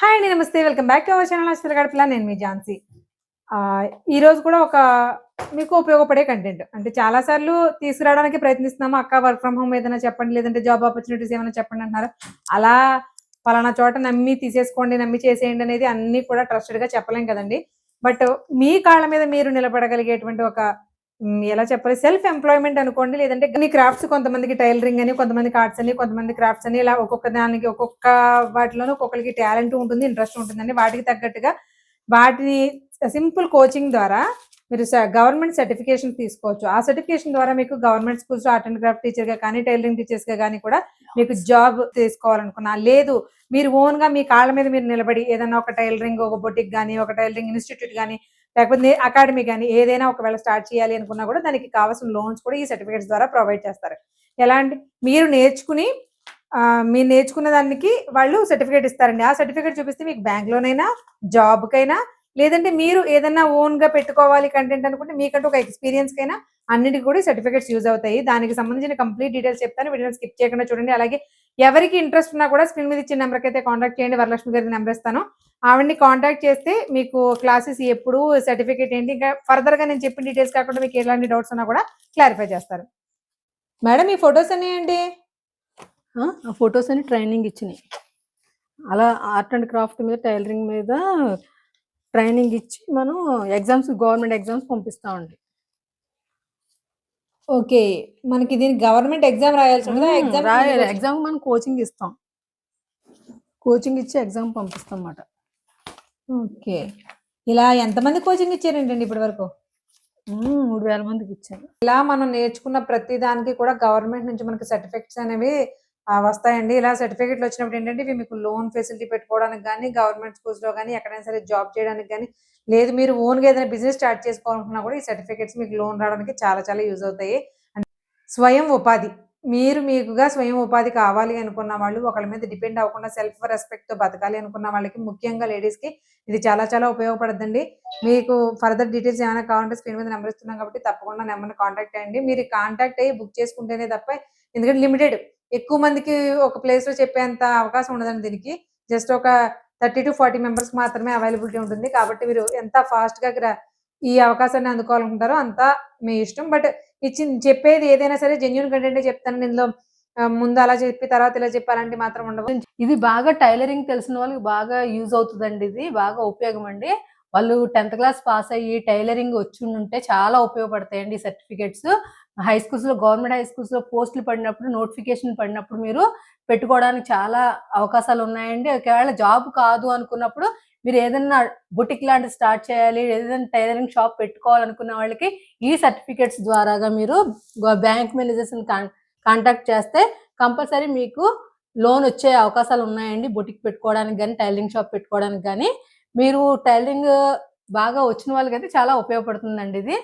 Hi అండి, namaste. Welcome back to our channel hostel గడపలా. నేను మీ ఝాన్సీ. ఈరోజు కూడా ఒక మీకు ఉపయోగపడే కంటెంట్ అంటే చాలాసార్లు తీసుకురావడానికి ప్రయత్నిస్తున్నాము. అక్క వర్క్ ఫ్రమ్ హోమ్ ఏదైనా చెప్పండి, లేదంటే జాబ్ ఆపర్చునిటీస్ ఏమైనా చెప్పండి అంటున్నారు. అలా పలానా చోట నమ్మి తీసేసుకోండి, నమ్మి చేసేయండి అనేది అన్నీ కూడా ట్రస్టెడ్గా చెప్పలేం కదండి. బట్ మీ కాళ్ళ మీద మీరు నిలబడగలిగేటువంటి ఒక ఎలా చెప్పాలి, సెల్ఫ్ ఎంప్లాయ్మెంట్ అనుకోండి, లేదంటే కొన్ని క్రాఫ్ట్స్, కొంతమందికి టైలరింగ్ అని, కొంతమందికి ఆర్ట్స్ అని, కొంతమంది క్రాఫ్ట్స్ అని, ఇలా ఒక్కొక్క దానికి ఒక్కొక్క వాటిలోనూ ఒక్కొక్కరికి టాలెంట్ ఉంటుంది, ఇంట్రెస్ట్ ఉంటుందండి. వాటికి తగ్గట్టుగా వాటిని సింపుల్ కోచింగ్ ద్వారా మీరు గవర్నమెంట్ సర్టిఫికేషన్ తీసుకోవచ్చు. ఆ సర్టిఫికేషన్ ద్వారా మీకు government schools art and craft టీచర్గా కానీ, టైలరింగ్ టీచర్స్గా కానీ కూడా మీకు జాబ్ తీసుకోవాలనుకున్నా, లేదు మీరు ఓన్గా మీ కాళ్ళ మీద మీరు నిలబడి ఏదైనా ఒక టైలరింగ్, ఒక బొటిక్ కానీ, ఒక టైలరింగ్ ఇన్స్టిట్యూట్ కానీ, లేకపోతే అకాడమీ కానీ ఏదైనా ఒకవేళ స్టార్ట్ చేయాలి అనుకున్నా కూడా దానికి కావాల్సిన లోన్స్ కూడా ఈ సర్టిఫికేట్స్ ద్వారా ప్రొవైడ్ చేస్తారు. ఎలా అంటే మీరు నేర్చుకున్న దానికి వాళ్ళు సర్టిఫికేట్ ఇస్తారండి. ఆ సర్టిఫికేట్ చూపిస్తే మీకు బ్యాంక్ లోనైనా, జాబ్కైనా, లేదంటే మీరు ఏదైనా ఓన్గా పెట్టుకోవాలి కంటెంట్ అనుకుంటే మీకంటూ ఒక ఎక్స్పీరియన్స్ కైనా అన్నిటికీ కూడా సర్టిఫికేట్స్ యూజ్ అవుతాయి. దానికి సంబంధించిన కంప్లీట్ డీటెయిల్స్ చెప్తాను, వీడియోని స్కిప్ చేయకుండా చూడండి. అలాగే ఎవరికి ఇంట్రెస్ట్ ఉన్నా కూడా స్క్రీన్ మీద ఇచ్చిన నెంబర్కి అయితే కాంటాక్ట్ చేయండి. వరలక్ష్మి గారి నెంబర్ ఇస్తాను, ఆవిడని కాంటాక్ట్ చేస్తే మీకు క్లాసెస్ ఎప్పుడు, సర్టిఫికేట్ ఏంటి, ఇంకా ఫర్దర్గా నేను చెప్పిన డీటెయిల్స్ కాకుండా మీకు ఎలాంటి డౌట్స్ ఉన్నా కూడా క్లారిఫై చేస్తారు. మేడం, ఈ ఫొటోస్ అన్నీ ఏంటి? ఆ ఫొటోస్ అని ట్రైనింగ్ ఇచ్చినాయి. అలా ఆర్ట్ అండ్ క్రాఫ్ట్ మీద, టైలరింగ్ మీద ట్రైనింగ్ ఇచ్చి మనం ఎగ్జామ్స్, గవర్నమెంట్ ఎగ్జామ్స్ పంపిస్తామండి. ఓకే, మనకి దీనికి గవర్నమెంట్ ఎగ్జామ్ రాయాల్సి ఉంటుందా? ఎగ్జామ్ మనం కోచింగ్ ఇస్తాం, కోచింగ్ ఇచ్చి ఎగ్జామ్ పంపిస్తాం అన్నమాట. ఓకే, ఇలా ఎంతమంది కోచింగ్ ఇచ్చారేంటండి ఇప్పటి వరకు? 3000 మందికి ఇచ్చాను. ఇలా మనం నేర్చుకున్న ప్రతి దానికి కూడా గవర్నమెంట్ నుంచి మనకి సర్టిఫికెట్స్ అనేవి వస్తాయండి. ఇలా సర్టిఫికెట్లు వచ్చినప్పుడు ఏంటంటే ఇవి మీకు లోన్ ఫెసిలిటీ పెట్టుకోవడానికి కానీ, గవర్నమెంట్ స్కూల్స్లో కానీ, ఎక్కడైనా సరే జాబ్ చేయడానికి కానీ, లేదు మీరు ఓన్గా ఏదైనా బిజినెస్ స్టార్ట్ చేసుకోవాలనుకున్నా కూడా ఈ సర్టిఫికెట్స్ మీకు లోన్ రావడానికి చాలా చాలా యూజ్ అవుతాయి. స్వయం ఉపాధి, మీకుగా స్వయం ఉపాధి కావాలి అనుకున్న వాళ్ళు, ఒకళ్ళ మీద డిపెండ్ అవ్వకుండా సెల్ఫ్ రెస్పెక్ట్తో బతకాలి అనుకున్న వాళ్ళకి, ముఖ్యంగా లేడీస్కి ఇది చాలా చాలా ఉపయోగపడుతుందండి. మీకు ఫర్దర్ డీటెయిల్స్ ఏమైనా కావాలంటే స్క్రీన్ మీద నెంబర్ ఇస్తున్నాం కాబట్టి తప్పకుండా నెంబర్ని కాంటాక్ట్ అయ్యండి. మీరు కాంటాక్ట్ అయ్యి బుక్ చేసుకుంటేనే తప్ప, ఎందుకంటే లిమిటెడ్, ఎక్కువ మందికి ఒక ప్లేస్లో చెప్పేంత అవకాశం ఉండదండి. దీనికి జస్ట్ ఒక 30 to 40 మెంబర్స్కి మాత్రమే అవైలబిలిటీ ఉంటుంది. కాబట్టి మీరు ఎంత ఫాస్ట్గా ఈ అవకాశాన్ని అందుకోవాలనుకుంటారో అంతా మీ ఇష్టం. బట్ చెప్పేది ఏదైనా సరే జెన్యూన్ కంటెంటే చెప్తాను. ఇందులో ముందు అలా చెప్పి తర్వాత ఇలా చెప్పాలంటే మాత్రం ఉండవు. ఇది బాగా టైలరింగ్ తెలిసిన వాళ్ళకి బాగా యూజ్ అవుతుందండి. ఇది బాగా ఉపయోగం అండి. వాళ్ళు 10th క్లాస్ పాస్ అయ్యి టైలరింగ్ వచ్చి ఉంటే చాలా ఉపయోగపడతాయండి ఈ సర్టిఫికేట్స్. హై స్కూల్స్లో, గవర్నమెంట్ హై స్కూల్స్లో పోస్టులు పడినప్పుడు, నోటిఫికేషన్ పడినప్పుడు మీరు పెట్టుకోవడానికి చాలా అవకాశాలు ఉన్నాయండి. ఒకవేళ జాబ్ కాదు అనుకున్నప్పుడు మీరు ఏదైనా బుటిక్ లాంటి స్టార్ట్ చేయాలి, ఏదైనా టైలరింగ్ షాప్ పెట్టుకోవాలనుకున్న వాళ్ళకి ఈ సర్టిఫికేట్స్ ద్వారాగా మీరు బ్యాంక్ మేనేజర్స్ని కాంటాక్ట్ చేస్తే కంపల్సరీ మీకు లోన్ వచ్చే అవకాశాలు ఉన్నాయండి. బొటిక్ పెట్టుకోవడానికి కానీ, టైలరింగ్ షాప్ పెట్టుకోవడానికి కానీ. మీరు టైలరింగ్ బాగా వచ్చిన వాళ్ళకైతే చాలా ఉపయోగపడుతుందండి ఇది.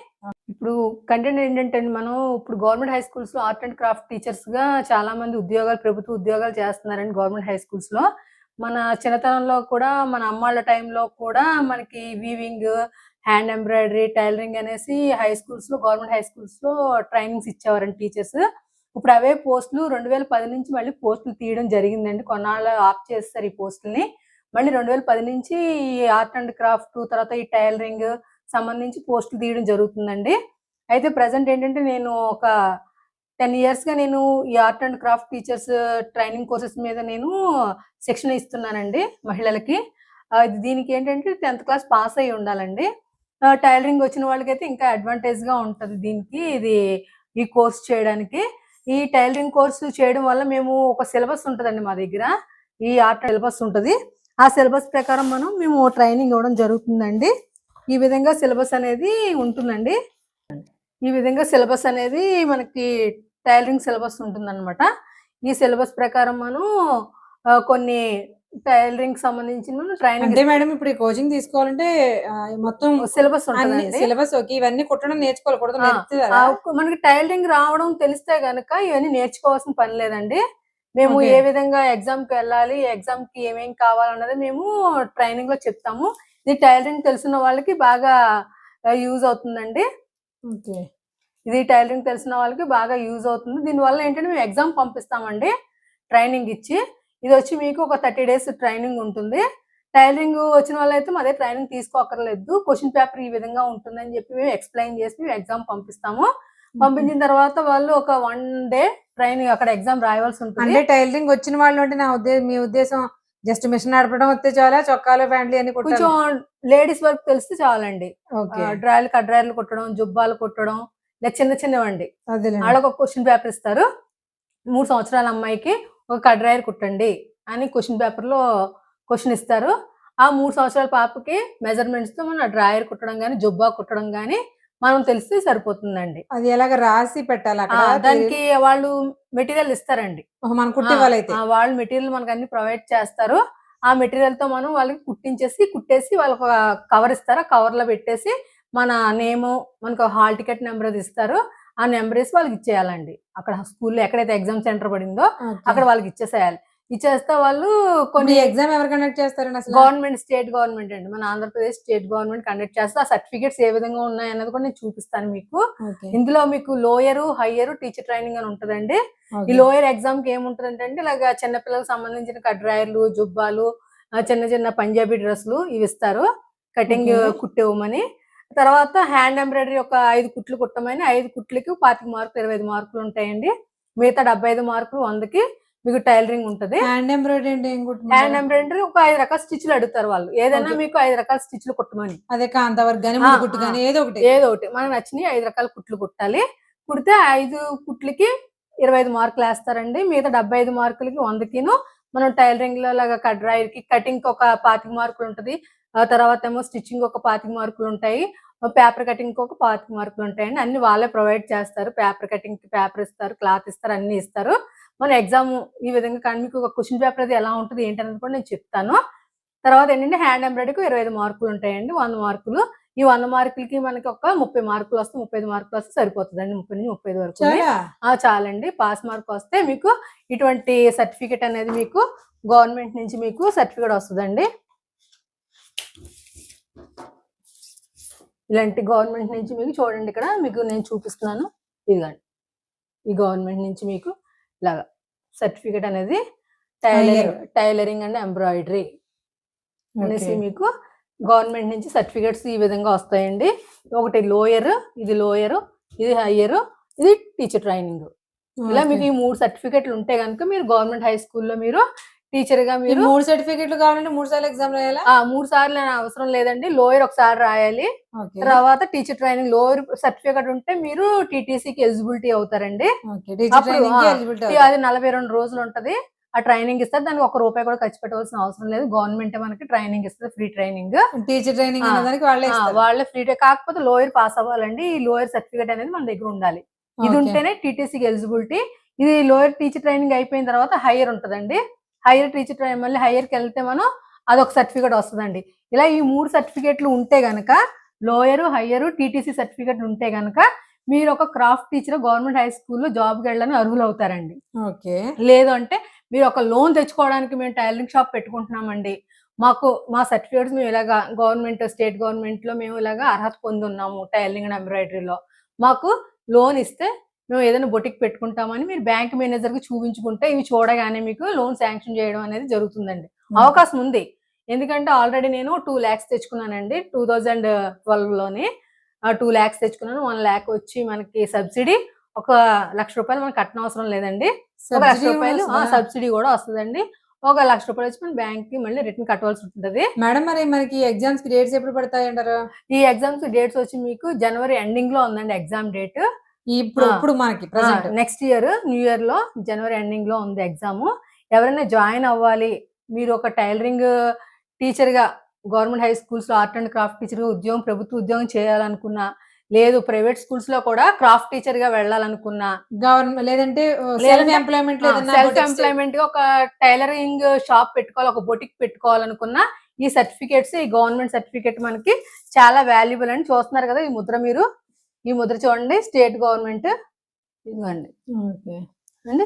ఇప్పుడు కంటెంట్ ఏంటంటే మనం ఇప్పుడు గవర్నమెంట్ హై స్కూల్స్లో ఆర్ట్ అండ్ క్రాఫ్ట్ టీచర్స్గా చాలా మంది ప్రభుత్వ ఉద్యోగాలు చేస్తున్నారండి గవర్నమెంట్ హై స్కూల్స్లో. మన చిన్నతనంలో కూడా, మన అమ్మాళ్ళ టైంలో కూడా మనకి వీవింగ్, హ్యాండ్ ఎంబ్రాయిడరీ, టైలరింగ్ అనేసి గవర్నమెంట్ హై స్కూల్స్లో ట్రైనింగ్స్ ఇచ్చేవారండి టీచర్స్. ఇప్పుడు అవే పోస్టులు 2010 నుంచి మళ్ళీ పోస్టులు తీయడం జరిగిందండి. కొన్నాళ్ళు ఆఫ్ చేస్తారు ఈ పోస్టుల్ని. మళ్ళీ 2010 నుంచి ఈ ఆర్ట్ అండ్ క్రాఫ్ట్, తర్వాత ఈ టైలరింగ్ సంబంధించి పోస్టులు తీయడం జరుగుతుందండి. అయితే ప్రజెంట్ ఏంటంటే నేను ఒక 10 ఇయర్స్గా నేను ఈ art and craft teachers training courses మీద నేను శిక్షణ ఇస్తున్నానండి మహిళలకి. దీనికి ఏంటంటే 10th క్లాస్ పాస్ అయ్యి ఉండాలండి. టైలరింగ్ వచ్చిన వాళ్ళకైతే ఇంకా అడ్వాంటేజ్గా ఉంటుంది దీనికి, ఈ కోర్స్ చేయడానికి. ఈ టైలరింగ్ కోర్సు చేయడం వల్ల మేము ఒక సిలబస్ ఉంటుందండి మా దగ్గర, ఈ ఆర్ట్ సిలబస్ ఉంటుంది. ఆ సిలబస్ ప్రకారం మేము ట్రైనింగ్ ఇవ్వడం జరుగుతుందండి. ఈ విధంగా సిలబస్ అనేది ఉంటుందండి. ఈ విధంగా సిలబస్ అనేది మనకి టైలరింగ్ సిలబస్ ఉంటుందన్నమాట. ఈ సిలబస్ ప్రకారం మనం కొన్ని టైలరింగ్ సంబంధించిన ట్రైనింగ్. అంటే మేడం, ఇప్పుడు ఈ కోచింగ్ తీసుకోవాలంటే మొత్తం సిలబస్ ఉంటుంది. సిలబస్ ఇవన్నీ కుట్టడం నేర్చుకోవాలి. మనకి టైలరింగ్ రావడం తెలిస్తే గనక ఇవన్నీ నేర్చుకోవాల్సిన పని లేదండి. మేము ఏ విధంగా ఎగ్జామ్కి వెళ్ళాలి, ఎగ్జామ్కి ఏమేమి కావాలన్నది మేము ట్రైనింగ్ లో చెప్తాము. ఇది టైలరింగ్ తెలిసిన వాళ్ళకి బాగా యూజ్ అవుతుందండి. ఇది టైలరింగ్ తెలిసిన వాళ్ళకి బాగా యూజ్ అవుతుంది. దీనివల్ల ఏంటంటే మేము ఎగ్జామ్ పంపిస్తామండి ట్రైనింగ్ ఇచ్చి. ఇది వచ్చి మీకు ఒక 30 days ట్రైనింగ్ ఉంటుంది. టైలరింగ్ వచ్చిన వాళ్ళైతే మా దగ్గర ట్రైనింగ్ తీసుకోకర్లేదు. క్వశ్చన్ పేపర్ ఈ విధంగా ఉంటుందని చెప్పి మేము ఎక్స్ప్లెయిన్ చేసి మేము ఎగ్జామ్ పంపిస్తాము. పంపించిన తర్వాత వాళ్ళు ఒక 1 డే ట్రైనింగ్ అక్కడ ఎగ్జామ్ రాయవలసి ఉంటుంది. అంటే టైలరింగ్ వచ్చిన వాళ్ళు అంటే మీ ఉద్దేశం జస్ట్ మిషన్ నడపడం వస్తే చాలా, చొక్కాలు ప్యాంట్లు అని కొంచెం లేడీస్ వర్క్ తెలిస్తే చాలండి. ఓకే. కడ్రాయిలు కుట్టడం, జుబ్బాలు కుట్టడం, ఇలా చిన్న చిన్నవండి. అదేలేండి. వాళ్ళకి ఒక క్వశ్చన్ పేపర్ ఇస్తారు. 3 సంవత్సరాల అమ్మాయికి ఒక కడ్రాయర్ కుట్టండి అని క్వశ్చన్ పేపర్ లో క్వశ్చన్ ఇస్తారు. ఆ 3 సంవత్సరాల పాపకి మెజర్మెంట్స్ తో మనం డ్రాయర్ కుట్టడం గానీ, జుబ్బా కుట్టడం గానీ మనం తెలిస్తే సరిపోతుందండి. అది ఎలాగ రాసి పెట్టాలి అక్కడ? దానికి వాళ్ళు మెటీరియల్ ఇస్తారండి. మనం కుట్టేవాళ్ళైతే వాళ్ళు మెటీరియల్ మనకు అన్ని ప్రొవైడ్ చేస్తారు. ఆ మెటీరియల్ తో మనం వాళ్ళకి కుట్టేసి వాళ్ళకి కవర్ ఇస్తారు. ఆ కవర్ లో పెట్టేసి మన నేము, మనకు హాల్ టికెట్ నెంబర్ అది ఇస్తారు. ఆ నెంబర్ వేసి వాళ్ళకి ఇచ్చేయాలండి. అక్కడ స్కూల్లో ఎక్కడైతే ఎగ్జామ్ సెంటర్ పడిందో అక్కడ వాళ్ళకి ఇచ్చేసేయాలి. ఇచ్చేస్తే వాళ్ళు కొన్ని ఎగ్జామ్ ఎవరు కండక్ట్ చేస్తారండి అసలు? గవర్నమెంట్, స్టేట్ గవర్నమెంట్ అండి. మన ఆంధ్రప్రదేశ్ స్టేట్ గవర్నమెంట్ కండక్ట్ చేస్తే ఆ సర్టిఫికేట్స్ ఏ విధంగా ఉన్నాయి అన్నది కూడా నేను చూపిస్తాను మీకు. ఇందులో మీకు లోయర్, హయ్యర్ టీచర్ ట్రైనింగ్ అని ఉంటదండి. ఈ లోయర్ ఎగ్జామ్ కి ఏముంటదంటే ఇలాగ చిన్నపిల్లలకు సంబంధించిన కడ్రాయర్లు, జుబ్బాలు, చిన్న చిన్న పంజాబీ డ్రెస్సులు ఇవి ఇస్తారు కటింగ్ కుట్టివ్వమని. తర్వాత హ్యాండ్ ఎంబ్రాయిడరీ ఒక 5 కుట్లు కుట్టమని. 5 కుట్లకి 25 మార్కులు, 25 మార్కులు ఉంటాయండి. మిగతా 75 మార్కులు 100కి మీకు టైలరింగ్ ఉంటది. హ్యాండ్ ఎంబ్రాయిడరీ అంటే హ్యాండ్ ఎంబ్రాయిడరీ ఒక 5 రకాల స్టిచ్లు అడుగుతారు వాళ్ళు. ఏదైనా మీకు 5 రకాల స్టిచ్లు కుట్టమని. అదే కాంత వర్క్ గానీ, కుట్టు గానీ ఏదో ఒకటి మనకు నచ్చినవి 5 రకాల కుట్లు కుట్టాలి. కుడితే 5 కుట్లకి 25 మార్కులు వేస్తారండి. మిగతా 75 మార్కులకి 100కిను మనం టైలరింగ్ లో లాగా కడ్రాయర్ కి కటింగ్ ఒక 25 మార్కులు ఉంటది. తర్వాత ఏమో స్టిచ్చింగ్ ఒక 25 మార్కులు ఉంటాయి. పేపర్ కటింగ్ ఒక 25 మార్కులు ఉంటాయండి. అన్ని వాళ్ళే ప్రొవైడ్ చేస్తారు. పేపర్ కటింగ్ కి పేపర్ ఇస్తారు, క్లాత్ ఇస్తారు, అన్ని ఇస్తారు. మన ఎగ్జామ్ ఈ విధంగా కానీ మీకు ఒక క్వశ్చన్ పేపర్ అది ఎలా ఉంటుంది ఏంటనేది కూడా నేను చెప్తాను. తర్వాత ఏంటంటే హ్యాండ్ ఎంబ్రాయిడరీకి 25 మార్కులు ఉంటాయండి. 100 మార్కులు. ఈ 100 మార్కులకి మనకి ఒక 30 మార్కులు వస్తే, 35 మార్కులు వస్తే సరిపోతుందండి. 30 నుంచి 35 వరకు చాలండి. పాస్ మార్క్ వస్తే మీకు ఇటువంటి సర్టిఫికేట్ అనేది మీకు గవర్నమెంట్ నుంచి మీకు సర్టిఫికేట్ వస్తుందండి. ఇలాంటి గవర్నమెంట్ నుంచి మీకు చూడండి, ఇక్కడ మీకు నేను చూపిస్తున్నాను. ఇదిగండి, ఈ గవర్నమెంట్ నుంచి మీకు ఇలాగా సర్టిఫికేట్ అనేది టైలరింగ్ అండ్ ఎంబ్రాయిడరీ అనేసి మీకు గవర్నమెంట్ నుంచి సర్టిఫికేట్స్ ఈ విధంగా వస్తాయండి. ఒకటి లోయర్, ఇది హయ్యర్, ఇది టీచర్ ట్రైనింగ్. ఇలా మీకు ఈ 3 సర్టిఫికేట్లు ఉంటే కనుక మీరు గవర్నమెంట్ హై స్కూల్లో మీరు టీచర్ గా మీరు 3 సర్టిఫికెట్లు కావాలంటే 3 సార్లు ఎగ్జామ్ రాయాలా? 3 సార్లు అవసరం లేదండి. లోయర్ ఒకసారి రాయాలి. తర్వాత టీచర్ ట్రైనింగ్ లోయర్ సర్టిఫికేట్ ఉంటే మీరు టీటీసీకి ఎలిజిబిలిటీ అవుతారండి. అది 42 రోజులు ఉంటది. ఆ ట్రైనింగ్ ఇస్తారు. దానికి ₹1 కూడా ఖర్చు పెట్టవలసిన అవసరం లేదు. గవర్నమెంట్ మనకి ట్రైనింగ్ ఇస్తుంది, ఫ్రీ ట్రైనింగ్. టీచర్ ట్రైనింగ్ వాళ్ళే ఫ్రీ. కాకపోతే లోయర్ పాస్ అవ్వాలండి. ఈ లోయర్ సర్టిఫికేట్ అనేది మన దగ్గర ఉండాలి. ఇది ఉంటేనే టీటీసీకి ఎలిజిబిలిటీ. ఇది లోయర్ టీచర్ ట్రైనింగ్ అయిపోయిన తర్వాత హైయర్ ఉంటదండి. హైయర్ టీచర్ ట్రైనింగ్ మళ్ళీ హైయర్కి వెళ్తే మనం అదొక సర్టిఫికేట్ వస్తుందండి. ఇలా ఈ 3 సర్టిఫికేట్లు ఉంటే గనక, లోయర్, హైయర్, టీటీసీ సర్టిఫికేట్ ఉంటే గనక మీరు ఒక క్రాఫ్ట్ టీచర్ గవర్నమెంట్ హై స్కూల్లో జాబ్కి వెళ్ళడానికి అర్హులు అవుతారండి. లేదు అంటే మీరు ఒక లోన్ తెచ్చుకోవడానికి మేము టైలరింగ్ షాప్ పెట్టుకుంటున్నామండి, మా సర్టిఫికేట్స్ మేము ఇలాగా గవర్నమెంట్, స్టేట్ గవర్నమెంట్ లో మేము ఇలాగా అర్హత పొంది ఉన్నాము టైలరింగ్ అండ్ ఎంబ్రాయిడరీలో, మాకు లోన్ ఇస్తే మేము ఏదైనా బొటిక్ పెట్టుకుంటామని మీరు బ్యాంక్ మేనేజర్ కి చూపించుకుంటే ఇవి చూడగానే మీకు లోన్ శాంక్షన్ చేయడం అనేది జరుగుతుందండి. అవకాశం ఉంది. ఎందుకంటే ఆల్రెడీ నేను 2 lakhs తెచ్చుకున్నానండి 2012లోనే. 2 lakhs తెచ్చుకున్నాను. 1 lakh వచ్చి మనకి సబ్సిడీ, ₹1,00,000 మనకి కట్టన అవసరం లేదండి. ₹1,00,000 సబ్సిడీ కూడా వస్తుందండి. ₹1,00,000 వచ్చి మన బ్యాంక్ కి మళ్ళీ రిటర్న్ కట్టవలసి ఉంటుంది. మేడం, మరి మనకి ఎగ్జామ్స్ కి డేట్స్ ఎప్పుడు పడతాయి అంటారు? ఈ ఎగ్జామ్స్ డేట్స్ వచ్చి మీకు జనవరి ఎండింగ్ లో ఉందండి ఎగ్జామ్ డేట్. ఇప్పుడు మనకి నెక్స్ట్ ఇయర్ న్యూ ఇయర్ లో జనవరి ఎండింగ్ లో ఉంది ఎగ్జామ్. ఎవరైనా జాయిన్ అవ్వాలి, మీరు ఒక టైలరింగ్ టీచర్ గా గవర్నమెంట్ హై స్కూల్స్ లో ఆర్ట్ అండ్ క్రాఫ్ట్ టీచర్ గా ఉద్యోగం, ప్రభుత్వ ఉద్యోగం చేయాలనుకున్నా, లేదు ప్రైవేట్ స్కూల్స్ లో కూడా క్రాఫ్ట్ టీచర్ గా వెళ్ళాలనుకున్నా, గవర్నమెంట్ లేదంటే సెల్ఫ్ ఎంప్లాయ్మెంట్ గా ఒక టైలరింగ్ షాప్ పెట్టుకోవాలి, ఒక బొటిక్ పెట్టుకోవాలనుకున్నా, ఈ సర్టిఫికేట్స్, ఈ గవర్నమెంట్ సర్టిఫికేట్ మనకి చాలా వాల్యుబుల్ అని. చూస్తున్నారు కదా ఈ ముద్ర, మీరు ఈ ముద్ర చూడండి, స్టేట్ గవర్నమెంట్ ఇదిగోండి అండి.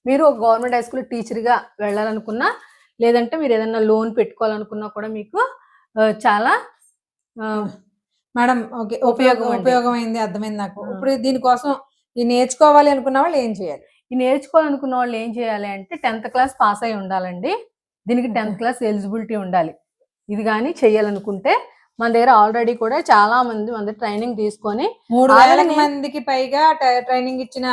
మీరు ఒక గవర్నమెంట్ హై స్కూల్ టీచర్ గా వెళ్ళాలనుకున్నా, లేదంటే మీరు ఏదైనా లోన్ పెట్టుకోవాలనుకున్నా కూడా మీకు చాలా మేడం ఉపయోగమైంది, అర్థమైంది నాకు. ఇప్పుడు దీనికోసం ఈ నేర్చుకోవాలి అనుకున్న వాళ్ళు ఏం చేయాలి? ఈ నేర్చుకోవాలనుకున్న వాళ్ళు ఏం చేయాలి అంటే 10th క్లాస్ పాస్ అయి ఉండాలండి. దీనికి 10th క్లాస్ ఎలిజిబిలిటీ ఉండాలి. ఇది కానీ చెయ్యాలనుకుంటే మన దగ్గర ఆల్రెడీ కూడా చాలా మంది మన దగ్గర ట్రైనింగ్ తీసుకొని 3,000 మందికి పైగా ట్రైనింగ్ ఇచ్చిన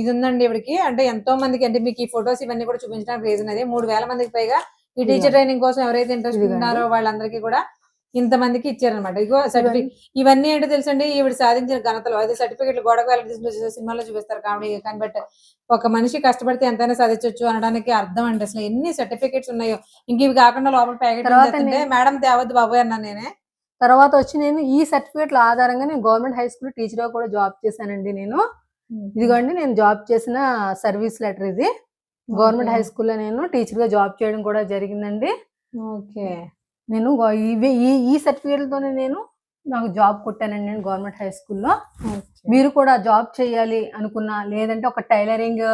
ఇది ఉందండి ఇవిడికి. అంటే ఎంతో మందికి, అంటే మీకు ఈ ఫొటోస్ ఇవన్నీ కూడా చూపించడానికి రీజన్ అదే. 3,000 మందికి పైగా ఈ టీచర్ ట్రైనింగ్ కోసం ఎవరైతే ఇంట్రెస్ట్ ఉన్నారో వాళ్ళందరికీ కూడా ఇంతమందికి ఇచ్చారనమాట. ఇగో సర్టిఫికేట్ ఇవన్నీ ఏంటో తెలుసండి, ఈవిడ సాధించిన ఘనతలు. అదే సర్టిఫికేట్లు గోడకు వెళ్ళి సినిమాలో చూపిస్తారు కామెడీ కానీ, బట్ ఒక మనిషి కష్టపడితే ఎంతైనా సాధించవచ్చు అనడానికి అర్థం అండి. అసలు ఎన్ని సర్టిఫికేట్స్ ఉన్నాయో. ఇంక ఇవి కాకుండా లోపల ప్యాకెట్ మేడం తేవద్దు బాబోయ్ అన్నా నేనే. తర్వాత వచ్చి నేను ఈ సర్టిఫికేట్ల ఆధారంగా నేను గవర్నమెంట్ హై స్కూల్ టీచర్ గా కూడా జాబ్ చేశానండి. నేను ఇదిగోండి నేను జాబ్ చేసిన సర్వీస్ లెటర్ ఇది. గవర్నమెంట్ హై స్కూల్లో నేను టీచర్ గా జాబ్ చేయడం కూడా జరిగిందండి. ఓకే, నేను ఈ సర్టిఫికేట్లతోనే నేను నాకు జాబ్ కొట్టానండి నేను గవర్నమెంట్ హై స్కూల్లో. మీరు కూడా జాబ్ చేయాలి అనుకున్నా, లేదంటే ఒక టైలరింగ్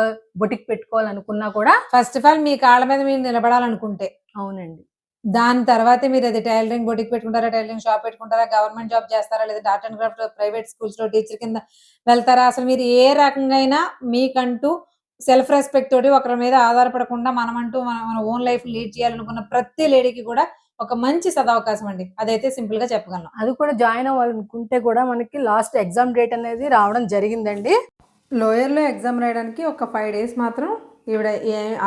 బొటిక్ పెట్టుకోవాలనుకున్నా కూడా, ఫస్ట్ ఆఫ్ ఆల్ మీ కాళ్ళ మీద మీరు నిలబడాలనుకుంటే, అవునండి, దాని తర్వాతే మీరు అది టైలరింగ్ బొటిక్ పెట్టుకుంటారా, టైలరింగ్ షాప్ పెట్టుకుంటారా, గవర్నమెంట్ జాబ్ చేస్తారా, లేదా art and craft private schools లో టీచర్ కింద వెళ్తారా, అసలు మీరు ఏ రకంగా అయినా మీకంటూ సెల్ఫ్ రెస్పెక్ట్ తోటి ఒకరి మీద ఆధారపడకుండా మనమంటూ మన ఓన్ లైఫ్ లీడ్ చేయాలనుకున్న ప్రతి లేడీకి కూడా ఒక మంచి సదవకాశం అండి. అదైతే సింపుల్ గా చెప్పగలను. అది కూడా జాయిన్ అవ్వాలనుకుంటే కూడా మనకి లాస్ట్ ఎగ్జామ్ డేట్ అనేది రావడం జరిగిందండి. లోయర్ లో ఎగ్జామ్ రాయడానికి ఒక 5 days మాత్రం ఈవిడ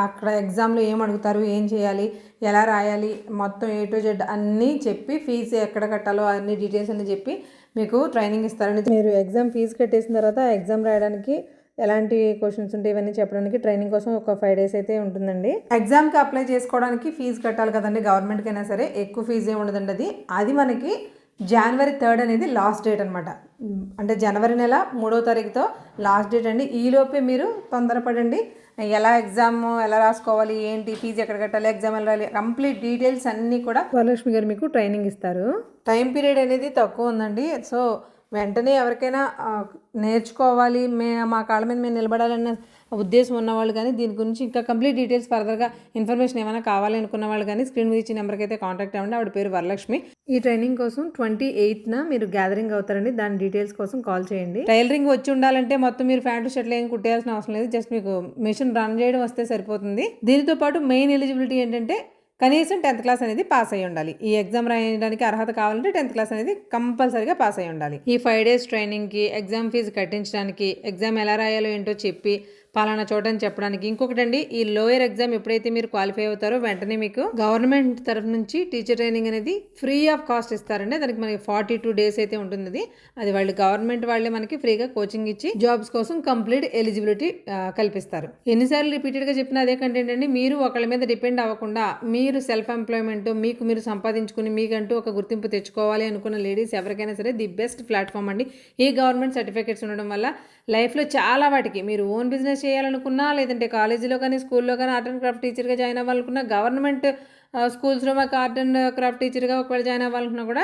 అక్కడ ఎగ్జామ్లో ఏం అడుగుతారు, ఏం చేయాలి, ఎలా రాయాలి, మొత్తం A to Z అన్నీ చెప్పి, ఫీజు ఎక్కడ కట్టాలో అన్ని డీటెయిల్స్ అన్ని చెప్పి మీకు ట్రైనింగ్ ఇస్తారండి. మీరు ఎగ్జామ్ ఫీజు కట్టేసిన తర్వాత ఎగ్జామ్ రాయడానికి ఎలాంటి క్వశ్చన్స్ ఉంటాయి ఇవన్నీ చెప్పడానికి ట్రైనింగ్ కోసం ఒక 5 days అయితే ఉంటుందండి. ఎగ్జామ్కి అప్లై చేసుకోవడానికి ఫీజు కట్టాలి కదండి, గవర్నమెంట్కి అయినా సరే. ఎక్కువ ఫీజు ఏమి ఉండదండి. అది మనకి January 3rd అనేది లాస్ట్ డేట్ అనమాట. అంటే జనవరి నెల 3వ తారీఖుతో లాస్ట్ డేట్ అండి. ఈలోపే మీరు తొందరపడండి. ఎలా ఎగ్జామ్ ఎలా రాసుకోవాలి, ఏంటి, ఫీజు ఎక్కడ కట్టాలి, ఎగ్జామ్ ఎలా రాయాలి, కంప్లీట్ డీటెయిల్స్ అన్నీ కూడా వరలక్ష్మి గారు మీకు ట్రైనింగ్ ఇస్తారు. టైం పీరియడ్ అనేది తక్కువ ఉందండి. సో వెంటనే ఎవరికైనా నేర్చుకోవాలి, మా కాళ్ళ మీద మేము నిలబడాలన్న ఉద్దేశం ఉన్నవాళ్ళు కానీ, దీని గురించి ఇంకా కంప్లీట్ డీటెయిల్స్ ఫర్దర్గా ఇన్ఫర్మేషన్ ఏమైనా కావాలి అనుకున్న వాళ్ళు కానీ స్క్రీన్ మీద ఇచ్చిన నెంబర్కి అయితే కాంటాక్ట్ అవ్వండి. ఆవిడ పేరు వరలక్ష్మి. ఈ ట్రైనింగ్ కోసం 28న మీరు గ్యాదరింగ్ అవుతారండి. దాని డీటెయిల్స్ కోసం కాల్ చేయండి. టైలరింగ్ వచ్చి ఉండాలంటే మొత్తం మీరు ప్యాంటు షర్ట్లు ఏం కుట్టేయాల్సిన అవసరం లేదు. జస్ట్ మీకు మిషన్ రన్ చేయడం వస్తే సరిపోతుంది. దీనితో పాటు మెయిన్ ఎలిజిబిలిటీ ఏంటంటే కనీసం 10th క్లాస్ అనేది పాస్ అయ్యి ఉండాలి. ఈ ఎగ్జామ్ రాయడానికి అర్హత కావాలంటే 10th క్లాస్ అనేది కంపల్సరీగా పాస్ అయ్యి ఉండాలి. ఈ 5 days ట్రైనింగ్కి, ఎగ్జామ్ ఫీజు కట్టించడానికి, ఎగ్జామ్ ఎలా రాయాలో ఏంటో చెప్పి పలానా చోటని చెప్పడానికి. ఇంకొకటండి, ఈ లోయర్ ఎగ్జామ్ ఎప్పుడైతే మీరు క్వాలిఫై అవుతారో వెంటనే మీకు గవర్నమెంట్ తరఫు నుంచి టీచర్ ట్రైనింగ్ అనేది ఫ్రీ ఆఫ్ కాస్ట్ ఇస్తారండి. దానికి మనకి 42 days అయితే ఉంటుంది. అది వాళ్ళు గవర్నమెంట్ వాళ్ళే మనకి ఫ్రీగా కోచింగ్ ఇచ్చి జాబ్స్ కోసం కంప్లీట్ ఎలిజిబిలిటీ కల్పిస్తారు. ఎన్నిసార్లు రిపీటెడ్గా చెప్పిన అదే కంటెంట్ అండి. మీరు ఒకళ్ళ మీద డిపెండ్ అవ్వకుండా మీరు సెల్ఫ్ ఎంప్లాయ్మెంట్ మీకు మీరు సంపాదించుకుని మీకంటూ ఒక గుర్తింపు తెచ్చుకోవాలి అనుకున్న లేడీస్ ఎవరికైనా సరే ది బెస్ట్ ప్లాట్ఫామ్ అండి. ఈ గవర్నమెంట్ సర్టిఫికేట్స్ ఉండడం వల్ల లైఫ్లో చాలా వాటికి మీరు ఓన్ బిజినెస్ చేయాలనుకున్నా, లేదంటే కాలేజీలో కానీ స్కూల్లో కానీ ఆర్ట్ అండ్ క్రాఫ్ట్ టీచర్గా జాయిన్ అవ్వాలనుకున్నా, గవర్నమెంట్ స్కూల్స్లో మాకు ఆర్ట్ అండ్ క్రాఫ్ట్ టీచర్గా ఒకవేళ జాయిన్ అవ్వాలనుకున్నా కూడా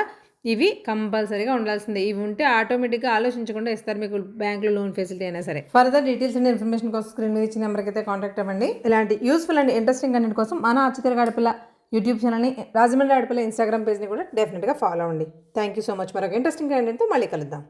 ఇవి కంపల్సరీగా ఉండాల్సిందే. ఇవి ఉంటే ఆటోమేటిక్గా ఆలోచించకుండా ఇస్తారు మీకు బ్యాంకులో లోన్ ఫెసిలిటీ అయినా సరే. ఫర్దర్ డీటెయిల్స్ అండ్ ఇన్ఫర్మేషన్ కోసం స్క్రీన్ మీద ఇచ్చిన నెంబర్కి అయితే కాంటాక్ట్ అవ్వండి. ఇలాంటి యూస్ఫుల్ అండ్ ఇంట్రెస్టింగ్ కంటెంట్ కోసం మన అచ్యుతల ఆడపిల్ల యూట్యూబ్ ఛానల్ని, రాజమండ్రి ఆడపిల్ల ఇన్స్టాగ్రామ్ పేజ్ని కూడా డెఫినెట్గా ఫాలో అవ్వండి. Thank you so much. మరొక ఇంట్రెస్టింగ్ కంటెంట్తో మళ్ళీ కలుద్దాం.